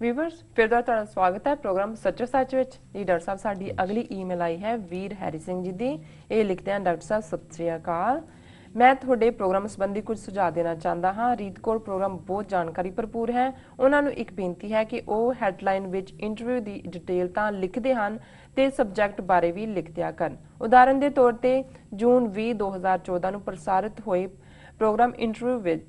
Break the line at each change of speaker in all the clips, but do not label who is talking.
Viewers ਫਿਰ ਦਾ ਤੁਹਾਡਾ ਸਵਾਗਤ ਹੈ ਪ੍ਰੋਗਰਾਮ ਸੱਚੋ ਸੱਚ ਵਿੱਚ। ਜੀ ਡਾਕਟਰ ਸਾਹਿਬ ਸਾਡੀ ਅਗਲੀ ਈਮੇਲ ਆਈ ਹੈ ਵੀਰ ਹੈਰੀ ਸਿੰਘ ਜੀ ਦੀ। ਇਹ ਲਿਖਦੇ ਹਨ, ਡਾਕਟਰ ਸਾਹਿਬ ਸਤਿ ਸ੍ਰੀ ਅਕਾਲ, ਮੈਂ ਤੁਹਾਡੇ ਪ੍ਰੋਗਰਾਮ ਸੰਬੰਧੀ ਕੁਝ ਸੁਝਾਅ ਦੇਣਾ ਚਾਹੁੰਦਾ ਹਾਂ। ਰੀਤ ਕੌਰ ਪ੍ਰੋਗਰਾਮ ਬਹੁਤ ਜਾਣਕਾਰੀ ਭਰਪੂਰ ਹੈ। ਉਹਨਾਂ ਨੂੰ ਇੱਕ ਬੇਨਤੀ ਹੈ ਕਿ ਉਹ ਹੈਡਲਾਈਨ ਵਿੱਚ ਇੰਟਰਵਿਊ ਦੀ ਡਿਟੇਲ ਤਾਂ ਲਿਖਦੇ ਹਨ ਤੇ ਸਬਜੈਕਟ ਬਾਰੇ ਵੀ ਲਿਖਦਿਆ ਕਰਨ। ਉਦਾਹਰਨ ਦੇ ਤੌਰ ਤੇ ਜੂਨ 20 2014 ਨੂੰ ਪ੍ਰਸਾਰਿਤ ਹੋਏ ਪ੍ਰੋਗਰਾਮ ਇੰਟਰਵਿਊ ਵਿੱਚ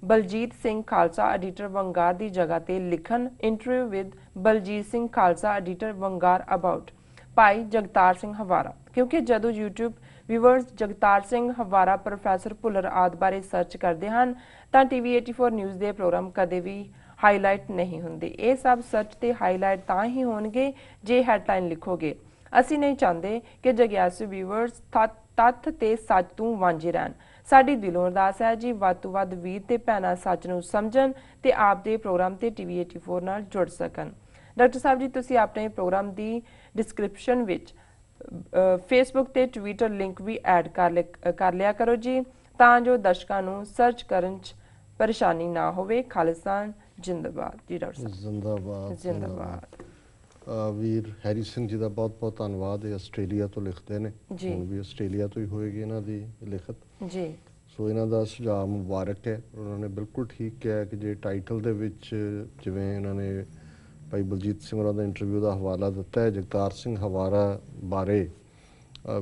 ਬਲਜੀਤ ਸਿੰਘ ਖਾਲਸਾ ਐਡੀਟਰ ਵੰਗਾਰ ਦੀ ਜਗ੍ਹਾ ਤੇ ਲਿਖਣ interview with Baljit Singh Khalsa editor Vangar about Bhai Jagtar Singh Hawara, ਕਿਉਂਕਿ ਜਦੋਂ YouTube viewers Jagtar Singh Hawara, professor Bhullar ਆਦਿ ਬਾਰੇ ਸਰਚ ਕਰਦੇ ਹਨ ਤਾਂ TV84 ਨਿਊਜ਼ ਦੇ ਪ੍ਰੋਗਰਾਮ ਕਦੇ ਵੀ ਹਾਈਲਾਈਟ ਨਹੀਂ ਹੁੰਦੇ। ਇਹ ਸਭ ਸਰਚ ਤੇ ਹਾਈਲਾਈਟ ਤਾਂ ਹੀ ਹੋਣਗੇ ਜੇ ਹੈਡਲਾਈਨ ਲਿਖੋਗੇ। ਅਸੀਂ ਨਹੀਂ ਚਾਹੁੰਦੇ ਕਿ ਜਗਿਆਸੂ ਵਿਊਅਰਸ ਤੱਥ ਤੇ ਸੱਚ ਤੋਂ ਵਾਂਝੇ ਰਹਿਣ। ਸਾਡੀ ਦਿਲੋਂ ਅਰਦਾਸ ਹੈ ਜੀ ਵੱਧ ਤੋਂ ਵੱਧ ਵੀਰ ਤੇ ਭੈਣਾਂ ਸੱਚ ਨੂੰ ਸਮਝਣ ਤੇ ਆਪ ਦੇ ਪ੍ਰੋਗਰਾਮ ਤੇ TV84 ਨਾਲ ਜੁੜ ਸਕਣ। ਡਾਕਟਰ ਸਾਹਿਬ ਜੀ, ਤੁਸੀਂ ਆਪਣੇ ਪ੍ਰੋਗਰਾਮ ਦੀ ਡਿਸਕ੍ਰਿਪਸ਼ਨ ਵਿੱਚ ਫੇਸਬੁੱਕ ਤੇ ਟਵਿੱਟਰ ਲਿੰਕ ਵੀ ਐਡ ਕਰ ਲਿਆ ਕਰੋ ਜੀ, ਤਾਂ ਜੋ ਦਰਸ਼ਕਾਂ ਨੂੰ ਸਰਚ ਕਰਨ 'ਚ ਪਰੇਸ਼ਾਨੀ ਨਾ ਹੋਵੇ। ਖਾਲਿਸਤਾਨ ਜਿੰਦਾਬਾਦ। ਜੀ ਡਾਕਟਰ ਸਾਹਿਬ
ਜ਼ਿੰਦਾਬਾਦ
ਜਿੰਦਾਬਾਦ।
ਵੀਰ ਹੈਰੀ ਸਿੰਘ ਜੀ ਦਾ ਬਹੁਤ ਬਹੁਤ ਧੰਨਵਾਦ। ਇਹ ਆਸਟ੍ਰੇਲੀਆ ਤੋਂ ਲਿਖਦੇ ਨੇ, ਹੁਣ ਵੀ ਆਸਟ੍ਰੇਲੀਆ ਤੋਂ ਹੀ ਹੋਏਗੀ ਇਹਨਾਂ ਦੀ ਲਿਖਤ
ਜੀ।
ਸੋ ਇਹਨਾਂ ਦਾ ਸੁਝਾਅ ਮੁਬਾਰਕ ਹੈ। ਉਹਨਾਂ ਨੇ ਬਿਲਕੁਲ ਠੀਕ ਕਿਹਾ ਕਿ ਜੇ ਟਾਈਟਲ ਦੇ ਵਿੱਚ ਜਿਵੇਂ ਇਹਨਾਂ ਨੇ ਭਾਈ ਬਲਜੀਤ ਸਿੰਘ ਹੋਰਾਂ ਦਾ ਇੰਟਰਵਿਊ ਦਾ ਹਵਾਲਾ ਦਿੱਤਾ ਹੈ, ਜਗਤਾਰ ਸਿੰਘ ਹਵਾਰਾ ਬਾਰੇ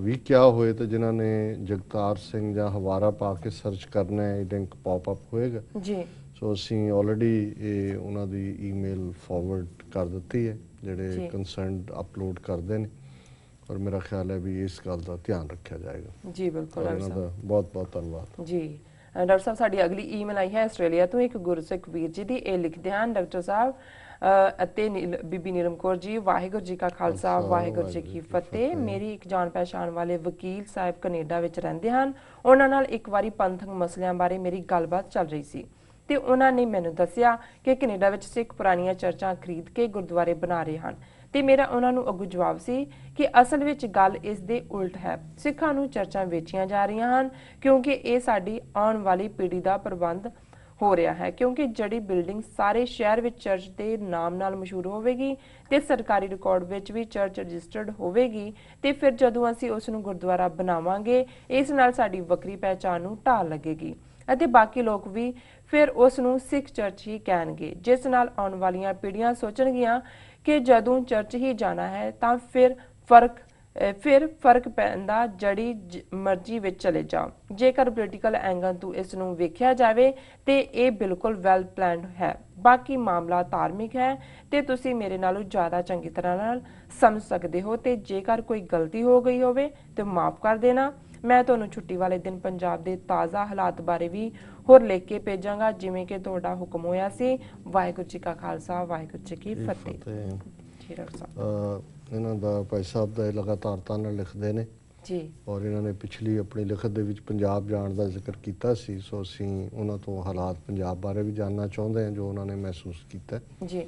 ਵੀ ਕਿਹਾ ਹੋਏ ਤਾਂ ਜਿਨ੍ਹਾਂ ਨੇ ਜਗਤਾਰ ਸਿੰਘ ਜਾਂ ਹਵਾਰਾ ਪਾ ਕੇ ਸਰਚ ਕਰਨਾ ਹੈ, ਇਹ ਲਿੰਕ ਪੌਪ ਅਪ ਹੋਏਗਾ ਜੀ। ਸੋ ਅਸੀਂ ਆਲਰੇਡੀ ਇਹ ਉਹਨਾਂ ਦੀ ਈਮੇਲ ਫਾਰਵਰਡ ਕਰ ਦਿੱਤੀ ਹੈ ਜਿਹੜੇ ਕੰਸਰਨਡ ਅਪਲੋਡ ਕਰਦੇ ਨੇ, ਔਰ ਮੇਰਾ ਖਿਆਲ ਹੈ ਵੀ ਇਸ ਗੱਲ ਦਾ ਧਿਆਨ ਰੱਖਿਆ ਜਾਏਗਾ ਜੀ। ਬਿਲਕੁਲ, ਉਹਨਾਂ ਦਾ ਬਹੁਤ ਬਹੁਤ ਧੰਨਵਾਦ ਜੀ।
ਡਾਕਟਰ ਸਾਹਿਬ ਸਾਡੀ ਅਗਲੀ ਈਮੇਲ ਆਈ ਹੈ ਆਸਟ੍ਰੇਲੀਆ ਤੋਂ ਇੱਕ ਗੁਰਸਿੱਖ ਵੀਰ ਜੀ ਦੀ। ਇਹ ਲਿਖਦੇ ਹਨ, ਡਾਕਟਰ ਸਾਹਿਬ ਅਤੇ ਬੀਬੀ ਨੀਲਮ ਕੌਰ ਜੀ, ਵਾਹਿਗੁਰੂ ਜੀ ਕਾ ਖਾਲਸਾ ਵਾਹਿਗੁਰੂ ਜੀ ਕੀ ਫਤਿਹ। ਮੇਰੀ ਇੱਕ ਜਾਣ ਪਹਿਚਾਣ ਵਾਲੇ ਵਕੀਲ ਸਾਹਿਬ ਕੈਨੇਡਾ ਵਿੱਚ ਰਹਿੰਦੇ ਹਨ। ਉਹਨਾਂ ਨਾਲ ਇੱਕ ਵਾਰੀ ਪੰਥਕ ਮਸਲਿਆਂ ਬਾਰੇ ਮੇਰੀ ਗੱਲਬਾਤ ਚੱਲ ਰਹੀ ਸੀ ਤੇ ਉਹਨਾਂ ਨੇ ਮੈਨੂੰ ਦੱਸਿਆ ਕਿ ਕੈਨੇਡਾ ਵਿੱਚ ਸਿੱਖ ਪੁਰਾਣੀਆਂ ਚਰਚਾਂ ਖਰੀਦ ਕੇ ਗੁਰਦੁਆਰੇ ਬਣਾ ਰਹੇ ਹਨ ਤੇ ਮੇਰਾ ਉਹਨਾਂ ਨੂੰ ਅੱਗੋਂ ਜਵਾਬ ਸੀ ਕਿ ਅਸਲ ਵਿੱਚ ਗੱਲ ਇਸ ਦੇ ਉਲਟ ਹੈ। ਸਿੱਖਾਂ ਨੂੰ ਚਰਚਾਂ ਵੇਚੀਆਂ ਜਾ ਰਹੀਆਂ ਹਨ ਕਿਉਂਕਿ ਇਹ ਸਾਡੀ ਆਉਣ ਵਾਲੀ ਪੀੜ੍ਹੀ ਦਾ ਪ੍ਰਬੰਧ ਹੋ ਰਿਹਾ ਹੈ, ਕਿਉਂਕਿ ਜਿਹੜੀ ਬਿਲਡਿੰਗ ਸਾਰੇ ਸ਼ਹਿਰ ਵਿੱਚ ਚਰਚ ਦੇ ਨਾਮ ਨਾਲ ਮਸ਼ਹੂਰ ਹੋਵੇਗੀ ਤੇ ਸਰਕਾਰੀ ਰਿਕਾਰਡ ਵਿੱਚ ਵੀ ਚਰਚ ਰਜਿਸਟਰਡ ਹੋਵੇਗੀ ਤੇ ਫਿਰ ਜਦੋਂ ਅਸੀਂ ਉਸ ਨੂੰ ਗੁਰਦੁਆਰਾ ਬਣਾਵਾਂਗੇ ਇਸ ਨਾਲ ਸਾਡੀ ਵੱਖਰੀ ਪਹਿਚਾਣ ਨੂੰ ਢਾਲ ਲੱਗੇਗੀ ਅਤੇ ਬਾਕੀ ਲੋਕ ਵੀ ਫਿਰ ਉਸ ਨੂੰ ਸਿੱਖ ਚਰਚ ਹੀ ਕਹਿਣਗੇ, ਜਿਸ ਨਾਲ ਆਉਣ ਵਾਲੀਆਂ ਪੀੜ੍ਹੀਆਂ ਸੋਚਣਗੀਆਂ ਕਿ ਜਦੋਂ ਚਰਚ ਹੀ ਜਾਣਾ ਹੈ ਤਾਂ ਫਿਰ ਫਰਕ ਪੈਂਦਾ ਜਿਹੜੀ ਮਰਜ਼ੀ ਵਿੱਚ ਚਲੇ ਜਾਓ। ਜੇਕਰ ਪੋਲੀਟੀਕਲ ਐਂਗਲ ਤੋਂ ਇਸ ਨੂੰ ਵੇਖਿਆ ਜਾਵੇ ਤੇ ਇਹ ਬਿਲਕੁਲ ਵੈਲ ਪਲਾਨਡ ਹੈ। ਬਾਕੀ ਮਾਮਲਾ ਧਾਰਮਿਕ ਹੈ ਤੇ ਤੁਸੀਂ ਮੇਰੇ ਨਾਲੋਂ ਜ਼ਿਆਦਾ ਚੰਗੀ ਤਰ੍ਹਾਂ ਨਾਲ ਸਮਝ ਸਕਦੇ ਹੋ ਤੇ ਜੇਕਰ ਕੋਈ ਗਲਤੀ ਹੋ ਗਈ ਹੋਵੇ ਤੇ ਮਾਫ ਕਰ ਦੇਣਾ। ਮੈਂ ਤੁਹਾਨੂੰ ਛੁੱਟੀ ਵਾਲੇ ਦਿਨ ਪੰਜਾਬ ਦੇ ਤਾਜ਼ਾ ਹਾਲਾਤ ਬਾਰੇ ਵੀ ਹੋਰ ਲਿਖ ਕੇ ਭੇਜਾਂਗਾ ਜਿਵੇਂ ਕਿ ਤੁਹਾਡਾ ਹੁਕਮ ਹੋਇਆ ਸੀ। ਵਾਹਿਗੁਰੂ ਜੀ ਕਾ ਖਾਲਸਾ ਵਾਹਿਗੁਰੂ ਜੀ ਕੀ ਫਤਿਹ। ਜੀ ਡਾਕਟਰ ਸਾਹਿਬ,
ਇਹਨਾਂ ਦਾ ਭਾਈ ਸਾਹਿਬ ਦਾ ਲਗਾਤਾਰ ਤਾਨਾ ਲਿਖਦੇ ਨੇ ਜੀ, ਔਰ ਇਹਨਾਂ ਨੇ ਪਿਛਲੀ ਆਪਣੀ ਲਿਖਤ ਦੇ ਵਿੱਚ ਪੰਜਾਬ ਜਾਣ ਦਾ ਜ਼ਿਕਰ ਕੀਤਾ ਸੀ। ਸੋ ਅਸੀਂ ਉਹਨਾਂ ਤੋਂ ਹਾਲਾਤ ਪੰਜਾਬ ਬਾਰੇ ਵੀ ਜਾਣਨਾ ਚਾਹੁੰਦੇ ਹਾਂ ਜੋ ਉਹਨਾਂ ਨੇ ਮਹਿਸੂਸ ਕੀਤਾ ਜੀ।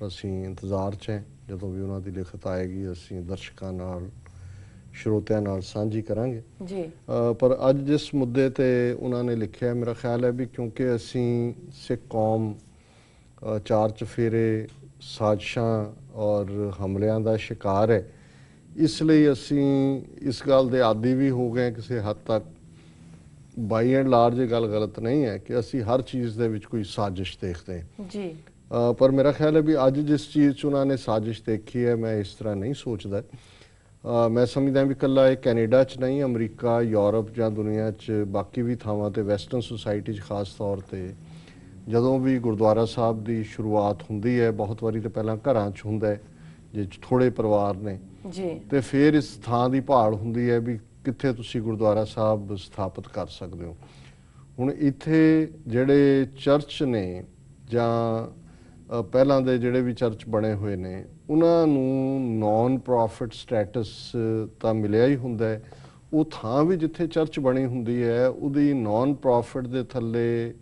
ਅਸੀਂ ਇੰਤਜ਼ਾਰ 'ਚ ਹਾਂ, ਜਦੋਂ ਵੀ ਉਹਨਾਂ ਦੀ ਲਿਖਤ ਆਏਗੀ ਅਸੀਂ ਦਰਸ਼ਕਾਂ ਨਾਲ ਸਰੋਤਿਆਂ ਨਾਲ ਸਾਂਝੀ ਕਰਾਂਗੇ ਜੀ। ਪਰ ਅੱਜ ਜਿਸ ਮੁੱਦੇ ਤੇ ਉਹਨਾਂ ਨੇ ਲਿਖਿਆ, ਮੇਰਾ ਖਿਆਲ ਹੈ ਵੀ ਕਿਉਂਕਿ ਅਸੀਂ ਸਿੱਖ ਕੌਮ ਚਾਰ ਚਫੇਰੇ, ਸਾਜ਼ਿਸ਼ਾਂ ਔਰ ਹਮਲਿਆਂ ਦਾ ਸ਼ਿਕਾਰ ਹੈ, ਇਸ ਲਈ ਅਸੀਂ ਇਸ ਗੱਲ ਦੇ ਆਦੀ ਵੀ ਹੋ ਗਏ ਕਿਸੇ ਹੱਦ ਤੱਕ। ਬਾਈ ਐਂਡ ਲਾਰਜ ਇਹ ਗੱਲ ਗਲਤ ਨਹੀਂ ਹੈ ਕਿ ਅਸੀਂ ਹਰ ਚੀਜ਼ ਦੇ ਵਿੱਚ ਕੋਈ ਸਾਜ਼ਿਸ਼ ਦੇਖਦੇ ਹਾਂ ਜੀ। ਪਰ ਮੇਰਾ ਖਿਆਲ ਹੈ ਵੀ ਅੱਜ ਜਿਸ ਚੀਜ਼ 'ਚ ਉਹਨਾਂ ਨੇ ਸਾਜ਼ਿਸ਼ ਦੇਖੀ ਹੈ, ਮੈਂ ਇਸ ਤਰ੍ਹਾਂ ਨਹੀਂ ਸੋਚਦਾ। ਮੈਂ ਸਮਝਦਾ ਵੀ ਇਕੱਲਾ ਇਹ ਕੈਨੇਡਾ 'ਚ ਨਹੀਂ, ਅਮਰੀਕਾ, ਯੂਰਪ ਜਾਂ ਦੁਨੀਆ 'ਚ ਬਾਕੀ ਵੀ ਥਾਵਾਂ 'ਤੇ ਵੈਸਟਰਨ ਸੁਸਾਇਟੀ 'ਚ ਖਾਸ ਤੌਰ 'ਤੇ ਜਦੋਂ ਵੀ ਗੁਰਦੁਆਰਾ ਸਾਹਿਬ ਦੀ ਸ਼ੁਰੂਆਤ ਹੁੰਦੀ ਹੈ, ਬਹੁਤ ਵਾਰੀ ਤਾਂ ਪਹਿਲਾਂ ਘਰਾਂ 'ਚ ਹੁੰਦਾ ਹੈ ਜੇ ਥੋੜ੍ਹੇ ਪਰਿਵਾਰ ਨੇ ਜੀ, ਤੇ ਫਿਰ ਇਸ ਥਾਂ ਦੀ ਭਾਲ ਹੁੰਦੀ ਹੈ ਵੀ ਕਿੱਥੇ ਤੁਸੀਂ ਗੁਰਦੁਆਰਾ ਸਾਹਿਬ ਸਥਾਪਿਤ ਕਰ ਸਕਦੇ ਹੋ। ਹੁਣ ਇੱਥੇ ਜਿਹੜੇ ਚਰਚ ਨੇ ਜਾਂ ਪਹਿਲਾਂ ਦੇ ਜਿਹੜੇ ਵੀ ਚਰਚ ਬਣੇ ਹੋਏ ਨੇ ਉਹਨਾਂ ਨੂੰ ਨੌਨ ਪ੍ਰੋਫਿਟ ਸਟੇਟਸ ਤਾਂ ਮਿਲਿਆ ਹੀ ਹੁੰਦਾ ਹੈ। ਉਹ ਥਾਂ ਵੀ ਜਿੱਥੇ ਚਰਚ ਬਣੀ ਹੁੰਦੀ ਹੈ ਉਹਦੀ ਨੌਨ ਪ੍ਰੋਫਿਟ ਦੇ ਥੱਲੇ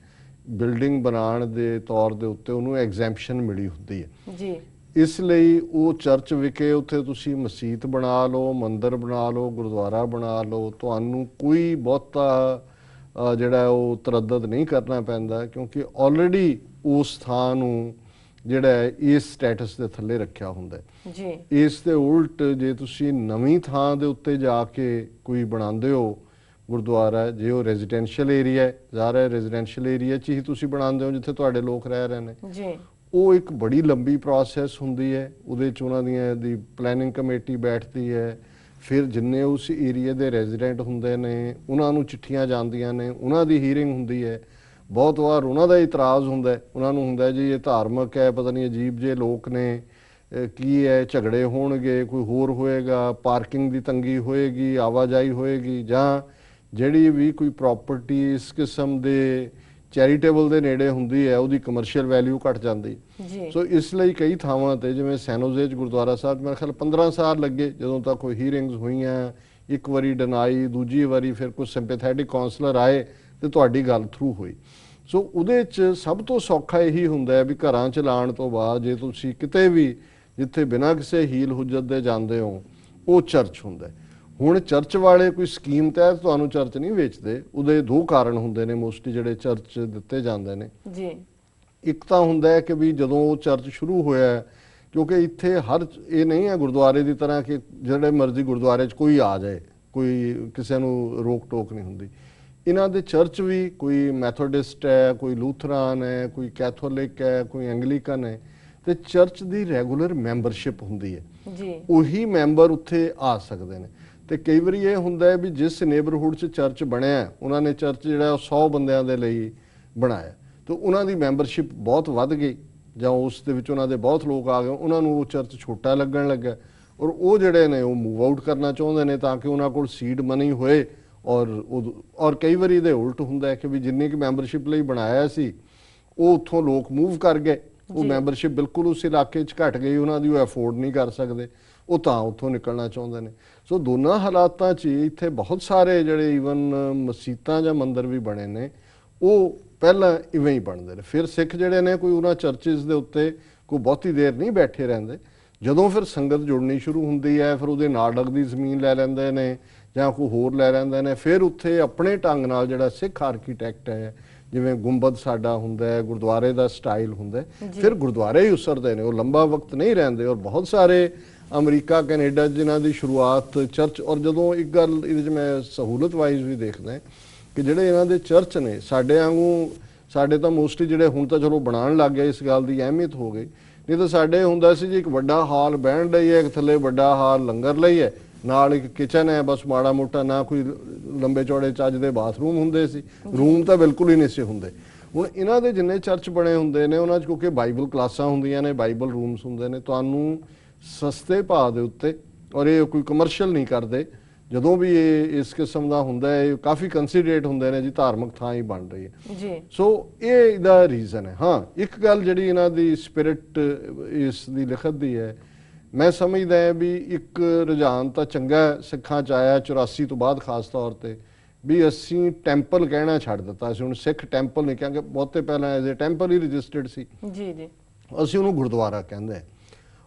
ਬਿਲਡਿੰਗ ਬਣਾਉਣ ਦੇ ਤੌਰ ਦੇ ਉੱਤੇ ਉਹਨੂੰ ਐਗਜ਼ੈਂਪਸ਼ਨ ਮਿਲੀ ਹੁੰਦੀ ਹੈ ਜੀ। ਇਸ ਲਈ ਉਹ ਚਰਚ ਵਿਖੇ ਉੱਥੇ ਤੁਸੀਂ ਮਸਜਿਦ ਬਣਾ ਲਓ, ਮੰਦਿਰ ਬਣਾ ਲਓ, ਗੁਰਦੁਆਰਾ ਬਣਾ ਲਓ, ਤੁਹਾਨੂੰ ਕੋਈ ਬਹੁਤਾ ਜਿਹੜਾ ਉਹ ਤਰੱਦਦ ਨਹੀਂ ਕਰਨਾ ਪੈਂਦਾ, ਕਿਉਂਕਿ ਆਲਰੇਡੀ ਉਸ ਥਾਂ ਨੂੰ ਜਿਹੜਾ ਹੈ ਇਸ ਸਟੇਟਸ ਦੇ ਥੱਲੇ ਰੱਖਿਆ ਹੁੰਦਾ ਹੈ
ਜੀ।
ਇਸ ਦੇ ਉਲਟ ਜੇ ਤੁਸੀਂ ਨਵੀਂ ਥਾਂ ਦੇ ਉੱਤੇ ਜਾ ਕੇ ਕੋਈ ਬਣਾਉਂਦੇ ਹੋ ਗੁਰਦੁਆਰਾ, ਜੇ ਉਹ ਰੈਜ਼ੀਡੈਂਸ਼ੀਅਲ ਏਰੀਆ ਹੈ, ਜ਼ਾਹਰ ਹੈ ਰੈਜ਼ੀਡੈਂਸ਼ੀਅਲ ਏਰੀਆ 'ਚ ਹੀ ਤੁਸੀਂ ਬਣਾਉਂਦੇ ਹੋ ਜਿੱਥੇ ਤੁਹਾਡੇ ਲੋਕ ਰਹਿ ਰਹੇ ਨੇ
ਜੀ,
ਉਹ ਇੱਕ ਬੜੀ ਲੰਬੀ ਪ੍ਰੋਸੈਸ ਹੁੰਦੀ ਹੈ। ਉਹਦੇ 'ਚ ਉਹਨਾਂ ਦੀਆਂ ਦੀ ਪਲੈਨਿੰਗ ਕਮੇਟੀ ਬੈਠਦੀ ਹੈ, ਫਿਰ ਜਿੰਨੇ ਉਸ ਏਰੀਆ ਦੇ ਰੈਜ਼ੀਡੈਂਟ ਹੁੰਦੇ ਨੇ ਉਹਨਾਂ ਨੂੰ ਚਿੱਠੀਆਂ ਜਾਂਦੀਆਂ ਨੇ, ਉਹਨਾਂ ਦੀ ਹੀਅਰਿੰਗ ਹੁੰਦੀ ਹੈ। ਬਹੁਤ ਵਾਰ ਉਹਨਾਂ ਦਾ ਇਤਰਾਜ਼ ਹੁੰਦਾ ਹੈ, ਉਹਨਾਂ ਨੂੰ ਹੁੰਦਾ ਜੀ ਇਹ ਧਾਰਮਿਕ ਹੈ, ਪਤਾ ਨਹੀਂ ਅਜੀਬ ਜਿਹੇ ਲੋਕ ਨੇ, ਕੀ ਹੈ, ਝਗੜੇ ਹੋਣਗੇ, ਕੋਈ ਹੋਰ ਹੋਏਗਾ, ਪਾਰਕਿੰਗ ਦੀ ਤੰਗੀ ਹੋਏਗੀ, ਆਵਾਜਾਈ ਹੋਏਗੀ, ਜਾਂ ਜਿਹੜੀ ਵੀ ਕੋਈ ਪ੍ਰਾਪਰਟੀ ਇਸ ਕਿਸਮ ਦੇ ਚੈਰੀਟੇਬਲ ਦੇ ਨੇੜੇ ਹੁੰਦੀ ਹੈ ਉਹਦੀ ਕਮਰਸ਼ੀਅਲ ਵੈਲਿਊ ਘਟ ਜਾਂਦੀ। ਸੋ ਇਸ ਲਈ ਕਈ ਥਾਵਾਂ ਤੇ ਜਿਵੇਂ ਸੈਨੋਜ਼ੇ 'ਚ ਗੁਰਦੁਆਰਾ ਸਾਹਿਬ ਮੇਰੇ ਖਿਆਲ 15 ਸਾਲ ਲੱਗੇ ਜਦੋਂ ਤੱਕ ਕੋਈ ਹੀਅਰਿੰਗਸ ਹੋਈਆਂ, ਇੱਕ ਵਾਰੀ ਡਿਨਾਈ, ਦੂਜੀ ਵਾਰੀ ਫਿਰ ਕੁਝ ਸਿੰਪੈਥੈਟਿਕ ਕਾਉਂਸਲਰ ਆਏ ਤੇ ਤੁਹਾਡੀ ਗੱਲ ਥਰੂ ਹੋਈ। ਸੋ ਉਹਦੇ 'ਚ ਸਭ ਤੋਂ ਸੌਖਾ ਇਹੀ ਹੁੰਦਾ ਹੈ ਵੀ ਘਰਾਂ 'ਚ ਲਾਉਣ ਤੋਂ ਬਾਅਦ ਜੇ ਤੁਸੀਂ ਕਿਤੇ ਵੀ ਜਿੱਥੇ ਬਿਨਾਂ ਕਿਸੇ ਹੀਲ ਹੁਜਤ ਦੇ ਜਾਂਦੇ ਹੋ ਉਹ ਚਰਚ ਹੁੰਦਾ। ਹੁਣ ਚਰਚ ਵਾਲੇ ਕੋਈ ਸਕੀਮ ਤਹਿਤ ਤੁਹਾਨੂੰ ਚਰਚ ਨਹੀਂ ਵੇਚਦੇ, ਉਹਦੇ ਦੋ ਕਾਰਨ ਹੁੰਦੇ ਨੇ ਮੋਸਟਲੀ ਜਿਹੜੇ ਚਰਚ ਦਿੱਤੇ ਜਾਂਦੇ ਨੇ
ਜੀ। ਇੱਕ
ਤਾਂ ਹੁੰਦਾ ਹੈ ਕਿ ਵੀ ਜਦੋਂ ਉਹ ਚਰਚ ਸ਼ੁਰੂ ਹੋਇਆ, ਕਿਉਂਕਿ ਇੱਥੇ ਇਹ ਨਹੀਂ ਹੈ ਗੁਰਦੁਆਰੇ ਦੀ ਤਰ੍ਹਾਂ ਕਿ ਜਿਹੜੇ ਮਰਜ਼ੀ ਗੁਰਦੁਆਰੇ 'ਚ ਕੋਈ ਆ ਜਾਏ, ਕੋਈ ਕਿਸੇ ਨੂੰ ਰੋਕ ਟੋਕ ਨਹੀਂ ਹੁੰਦੀ। ਇਹਨਾਂ ਦੇ ਚਰਚ ਵੀ ਕੋਈ ਮੈਥੋਡਿਸਟ ਹੈ, ਕੋਈ ਲੂਥਰਾਨ ਹੈ, ਕੋਈ ਕੈਥੋਲਿਕ ਹੈ, ਕੋਈ ਐਂਗਲੀਕਨ ਹੈ, ਤੇ ਚਰਚ ਦੀ ਰੈਗੂਲਰ ਮੈਂਬਰਸ਼ਿਪ ਹੁੰਦੀ ਹੈ ਜੀ। ਉਹੀ ਮੈਂਬਰ ਉੱਥੇ ਆ ਸਕਦੇ ਨੇ। ਤੇ ਕਈ ਵਾਰੀ ਇਹ ਹੁੰਦਾ ਹੈ ਵੀ ਜਿਸ ਨੇਬਰਹੁੱਡ 'ਚ ਚਰਚ ਬਣਿਆ ਉਹਨਾਂ ਨੇ ਚਰਚ ਜਿਹੜਾ 100 ਬੰਦਿਆਂ ਦੇ ਲਈ ਬਣਾਇਆ ਤੇ ਉਹਨਾਂ ਦੀ ਮੈਂਬਰਸ਼ਿਪ ਬਹੁਤ ਵੱਧ ਗਈ ਜਾਂ ਉਸ ਦੇ ਵਿੱਚ ਉਹਨਾਂ ਦੇ ਬਹੁਤ ਲੋਕ ਆ ਗਏ, ਉਹਨਾਂ ਨੂੰ ਉਹ ਚਰਚ ਛੋਟਾ ਲੱਗਣ ਲੱਗਾ ਔਰ ਉਹ ਜਿਹੜੇ ਨੇ ਉਹ ਮੂਵ ਆਊਟ ਕਰਨਾ ਚਾਹੁੰਦੇ ਨੇ ਤਾਂ ਕਿ ਉਹਨਾਂ ਕੋਲ ਸੀਡ ਮਨੀ ਹੋਏ। ਔਰ ਕਈ ਵਾਰੀ ਇਹਦੇ ਉਲਟ ਹੁੰਦਾ ਹੈ ਕਿ ਵੀ ਜਿੰਨੀ ਕਿ ਮੈਂਬਰਸ਼ਿਪ ਲਈ ਬਣਾਇਆ ਸੀ ਉਹ ਉੱਥੋਂ ਲੋਕ ਮੂਵ ਕਰ ਗਏ, ਉਹ ਮੈਂਬਰਸ਼ਿਪ ਬਿਲਕੁਲ ਉਸ ਇਲਾਕੇ 'ਚ ਘਟ ਗਈ, ਉਹਨਾਂ ਦੀ ਉਹ ਅਫੋਰਡ ਨਹੀਂ ਕਰ ਸਕਦੇ, ਉਹ ਤਾਂ ਉੱਥੋਂ ਨਿਕਲਣਾ ਚਾਹੁੰਦੇ ਨੇ। ਸੋ ਦੋਨਾਂ ਹਾਲਾਤਾਂ 'ਚ ਇੱਥੇ ਬਹੁਤ ਸਾਰੇ ਜਿਹੜੇ ਈਵਨ ਮਸੀਤਾਂ ਜਾਂ ਮੰਦਿਰ ਵੀ ਬਣੇ ਨੇ ਉਹ ਪਹਿਲਾਂ ਇਵੇਂ ਹੀ ਬਣਦੇ ਨੇ। ਫਿਰ ਸਿੱਖ ਜਿਹੜੇ ਨੇ ਕੋਈ ਉਹਨਾਂ ਚਰਚਿਸ ਦੇ ਉੱਤੇ ਕੋਈ ਬਹੁਤੀ ਦੇਰ ਨਹੀਂ ਬੈਠੇ ਰਹਿੰਦੇ, ਜਦੋਂ ਫਿਰ ਸੰਗਤ ਜੁੜਨੀ ਸ਼ੁਰੂ ਹੁੰਦੀ ਹੈ ਫਿਰ ਉਹਦੇ ਨਾਲ ਲੱਗਦੀ ਜ਼ਮੀਨ ਲੈ ਲੈਂਦੇ ਨੇ ਜਾਂ ਕੋਈ ਹੋਰ ਲੈ ਲੈਂਦੇ ਨੇ। ਫਿਰ ਉੱਥੇ ਆਪਣੇ ਢੰਗ ਨਾਲ ਜਿਹੜਾ ਸਿੱਖ ਆਰਕੀਟੈਕਟ ਹੈ, ਜਿਵੇਂ ਗੁੰਬਦ ਸਾਡਾ ਹੁੰਦਾ ਹੈ, ਗੁਰਦੁਆਰੇ ਦਾ ਸਟਾਈਲ ਹੁੰਦਾ, ਫਿਰ ਗੁਰਦੁਆਰੇ ਹੀ ਉਸਰਦੇ ਨੇ, ਉਹ ਲੰਬਾ ਵਕਤ ਨਹੀਂ ਰਹਿੰਦੇ। ਔਰ ਬਹੁਤ ਸਾਰੇ ਅਮਰੀਕਾ ਕੈਨੇਡਾ ਜਿਨ੍ਹਾਂ ਦੀ ਸ਼ੁਰੂਆਤ ਚਰਚ, ਔਰ ਜਦੋਂ ਇੱਕ ਗੱਲ ਇਹਦੇ 'ਚ ਮੈਂ ਸਹੂਲਤ ਵਾਈਜ਼ ਵੀ ਦੇਖਦਾ ਕਿ ਜਿਹੜੇ ਇਹਨਾਂ ਦੇ ਚਰਚ ਨੇ ਸਾਡੇ ਵਾਂਗੂ, ਸਾਡੇ ਤਾਂ ਮੋਸਟਲੀ ਜਿਹੜੇ ਹੁਣ ਤਾਂ ਚਲੋ ਬਣਾਉਣ ਲੱਗ ਗਏ, ਇਸ ਗੱਲ ਦੀ ਅਹਿਮੀਅਤ ਹੋ ਗਈ, ਨਹੀਂ ਤਾਂ ਸਾਡੇ ਹੁੰਦਾ ਸੀ ਜੀ ਇੱਕ ਵੱਡਾ ਹਾਲ ਬਹਿਣ ਲਈ ਹੈ, ਇੱਕ ਥੱਲੇ ਵੱਡਾ ਹਾਲ ਲੰਗਰ ਲਈ ਹੈ, ਨਾਲ ਇੱਕ ਕਿਚਨ ਹੈ, ਬਸ ਮਾੜਾ ਮੋਟਾ, ਨਾ ਕੋਈ ਲੰਬੇ ਚੌੜੇ ਚੱਜ ਦੇ ਬਾਥਰੂਮ ਹੁੰਦੇ ਸੀ, ਰੂਮ ਤਾਂ ਬਿਲਕੁਲ ਹੀ ਨਹੀਂ ਸੀ ਹੁੰਦੇ। ਹੁਣ ਇਹਨਾਂ ਦੇ ਜਿੰਨੇ ਚਰਚ ਬਣੇ ਹੁੰਦੇ ਨੇ ਉਹਨਾਂ 'ਚ ਕਿਉਂਕਿ ਬਾਈਬਲ ਕਲਾਸਾਂ ਹੁੰਦੀਆਂ ਨੇ, ਬਾਈਬਲ ਰੂਮਸ ਹੁੰਦੇ ਨੇ, ਤੁਹਾਨੂੰ ਸਸਤੇ ਭਾਅ ਦੇ ਉੱਤੇ, ਔਰ ਇਹ ਕੋਈ ਕਮਰਸ਼ੀਅਲ ਨਹੀਂ ਕਰਦੇ, ਜਦੋਂ ਵੀ ਇਹ ਇਸ ਕਿਸਮ ਦਾ ਹੁੰਦਾ ਹੈ ਇਹ ਕਾਫੀ ਕੰਸੀਡਰੇਟ ਹੁੰਦੇ ਨੇ ਜੀ ਧਾਰਮਿਕ ਥਾਂ ਹੀ ਬਣ ਰਹੀ ਹੈ ਜੀ। ਸੋ ਇਹ ਇਹਦਾ ਰੀਜ਼ਨ ਹੈ। ਹਾਂ, ਇੱਕ ਗੱਲ ਜਿਹੜੀ ਇਹਨਾਂ ਦੀ ਸਪਿਰਿਟ ਇਸ ਦੀ ਲਿਖਤ ਦੀ ਹੈ, ਮੈਂ ਸਮਝਦਾ ਹੈ ਵੀ ਇੱਕ ਰੁਝਾਨ ਤਾਂ ਚੰਗਾ ਸਿੱਖਾਂ 'ਚ ਆਇਆ 84 ਤੋਂ ਬਾਅਦ ਖਾਸ ਤੌਰ ਤੇ, ਵੀ ਅਸੀਂ ਟੈਂਪਲ ਕਹਿਣਾ ਛੱਡ ਦਿੱਤਾ ਸੀ। ਹੁਣ ਸਿੱਖ ਟੈਂਪਲ ਨਹੀਂ ਕਹਿੰਦੇ, ਬਹੁਤੇ ਪਹਿਲਾਂ ਐਜ਼ ਏ ਟੈਂਪਲ ਹੀ ਰਜਿਸਟਰਡ ਸੀ ਜੀ, ਅਸੀਂ ਉਹਨੂੰ ਗੁਰਦੁਆਰਾ ਕਹਿੰਦੇ ਹਾਂ।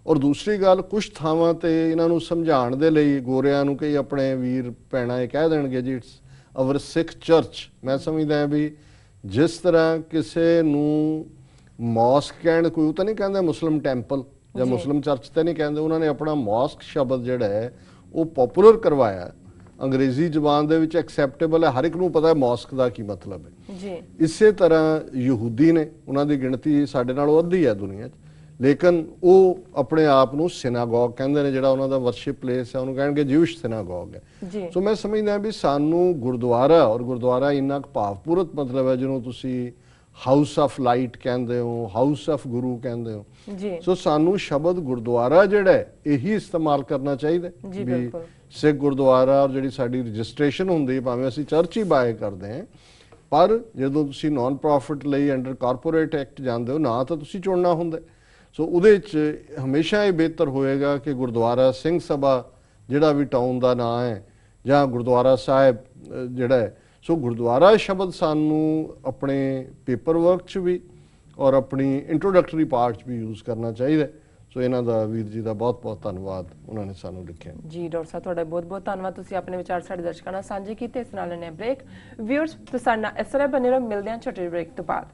ਔਰ ਦੂਸਰੀ ਗੱਲ, ਕੁਛ ਥਾਵਾਂ ਤੇ ਇਹਨਾਂ ਨੂੰ ਸਮਝਾਉਣ ਦੇ ਲਈ ਗੋਰਿਆਂ ਨੂੰ ਕਈ ਆਪਣੇ ਵੀਰ ਭੈਣਾਂ ਇਹ ਕਹਿ ਦੇਣਗੇ ਜੀ ਇਟਸ ਆਵਰ ਸਿੱਖ ਚਰਚ। ਮੈਂ ਸਮਝਦਾ ਵੀ ਜਿਸ ਤਰ੍ਹਾਂ ਕਿਸੇ ਨੂੰ ਮੌਸਕ ਕਹਿਣ, ਕੋਈ ਉਹ ਤਾਂ ਨਹੀਂ ਕਹਿੰਦਾ ਮੁਸਲਿਮ ਟੈਂਪਲ ਜਾਂ ਮੁਸਲਿਮ ਚਰਚ ਤਾਂ ਨਹੀਂ ਕਹਿੰਦੇ, ਉਹਨਾਂ ਨੇ ਆਪਣਾ ਮੌਸਕ ਸ਼ਬਦ ਜਿਹੜਾ ਹੈ ਉਹ ਪਪੂਲਰ ਕਰਵਾਇਆ, ਅੰਗਰੇਜ਼ੀ ਜ਼ਬਾਨ ਦੇ ਵਿੱਚ ਐਕਸੈਪਟੇਬਲ ਹੈ, ਹਰ ਇੱਕ ਨੂੰ ਪਤਾ ਹੈ ਮੌਸਕ ਦਾ ਕੀ ਮਤਲਬ ਹੈ ਜੀ। ਇਸੇ ਤਰ੍ਹਾਂ ਯਹੂਦੀ ਨੇ, ਉਹਨਾਂ ਦੀ ਗਿਣਤੀ ਸਾਡੇ ਨਾਲੋਂ ਅੱਧੀ ਹੈ ਦੁਨੀਆ 'ਚ, ਲੇਕਿਨ ਉਹ ਆਪਣੇ ਆਪ ਨੂੰ ਸਿਨਾਗੋਗ ਕਹਿੰਦੇ ਨੇ, ਜਿਹੜਾ ਉਹਨਾਂ ਦਾ ਵਰਸ਼ਿਪ ਪਲੇਸ ਹੈ ਉਹਨੂੰ ਕਹਿਣਗੇ ਜਿਊਸ਼ ਸਿਨਾਗੋਗ ਹੈ। ਸੋ ਮੈਂ ਸਮਝਦਾ ਵੀ ਸਾਨੂੰ ਗੁਰਦੁਆਰਾ, ਔਰ ਗੁਰਦੁਆਰਾ ਇੰਨਾ ਕੁ ਭਾਵਪੂਰਤ ਮਤਲਬ ਹੈ ਜਿਹਨੂੰ ਤੁਸੀਂ ਹਾਊਸ ਆਫ ਲਾਈਟ ਕਹਿੰਦੇ ਹੋ, ਹਾਊਸ ਆਫ ਗੁਰੂ ਕਹਿੰਦੇ ਹੋ, ਸੋ ਸਾਨੂੰ ਸ਼ਬਦ ਗੁਰਦੁਆਰਾ ਜਿਹੜਾ ਹੈ ਇਹੀ ਇਸਤੇਮਾਲ ਕਰਨਾ ਚਾਹੀਦਾ ਵੀ ਸਿੱਖ ਗੁਰਦੁਆਰਾ। ਔਰ ਜਿਹੜੀ ਸਾਡੀ ਰਜਿਸਟ੍ਰੇਸ਼ਨ ਹੁੰਦੀ ਹੈ, ਭਾਵੇਂ ਅਸੀਂ ਚਰਚ ਹੀ ਬਾਏ ਕਰਦੇ ਹਾਂ, ਪਰ ਜਦੋਂ ਤੁਸੀਂ ਨਾਨ ਪ੍ਰੋਫਿਟ ਲਈ ਅੰਡਰ ਕਾਰਪੋਰੇਟ ਐਕਟ ਜਾਂਦੇ ਹੋ ਨਾ ਤਾਂ ਤੁਸੀਂ ਚੁਣਨਾ ਹੁੰਦਾ। ਸੋ ਉਹਦੇ 'ਚ ਹਮੇਸ਼ਾ ਇਹ ਬਿਹਤਰ ਹੋਏਗਾ ਕਿ ਗੁਰਦੁਆਰਾ ਸਿੰਘ ਸਭਾ ਜਿਹੜਾ ਵੀ ਟਾਊਨ ਦਾ ਨਾਂ ਹੈ, ਜਾਂ ਗੁਰਦੁਆਰਾ ਸਾਹਿਬ ਜਿਹੜਾ ਹੈ, ਸੋ ਗੁਰਦੁਆਰਾ ਸ਼ਬਦ ਸਾਨੂੰ ਆਪਣੇ ਪੇਪਰ ਵਰਕ 'ਚ ਵੀ ਔਰ ਆਪਣੀ ਇੰਟਰੋਡਕਟਰੀ ਪਾਰਟ 'ਚ ਵੀ ਯੂਜ਼ ਕਰਨਾ ਚਾਹੀਦਾ। ਸੋ ਇਹਨਾਂ ਦਾ ਵੀਰ ਜੀ ਦਾ ਬਹੁਤ ਬਹੁਤ ਧੰਨਵਾਦ, ਉਹਨਾਂ ਨੇ ਸਾਨੂੰ ਲਿਖਿਆ
ਜੀ। ਡਾਕਟਰ ਸਾਹਿਬ ਤੁਹਾਡਾ ਬਹੁਤ ਬਹੁਤ ਧੰਨਵਾਦ, ਤੁਸੀਂ ਆਪਣੇ ਵਿਚਾਰ ਸਾਡੇ ਦਰਸ਼ਕਾਂ ਨਾਲ ਸਾਂਝੇ ਕੀਤੇ। ਇਸ ਨਾਲ ਲੈਣੇ ਬ੍ਰੇਕ। ਵਿਊਅਰਸ, ਤੁਸੀਂ ਸਾਡੇ ਨਾਲ ਇਸ ਤਰ੍ਹਾਂ ਬਣੇ ਰਹੋ, ਮਿਲਦੇ ਹਾਂ ਛੋਟੇ ਬ੍ਰੇਕ ਤੋਂ ਬਾਅਦ।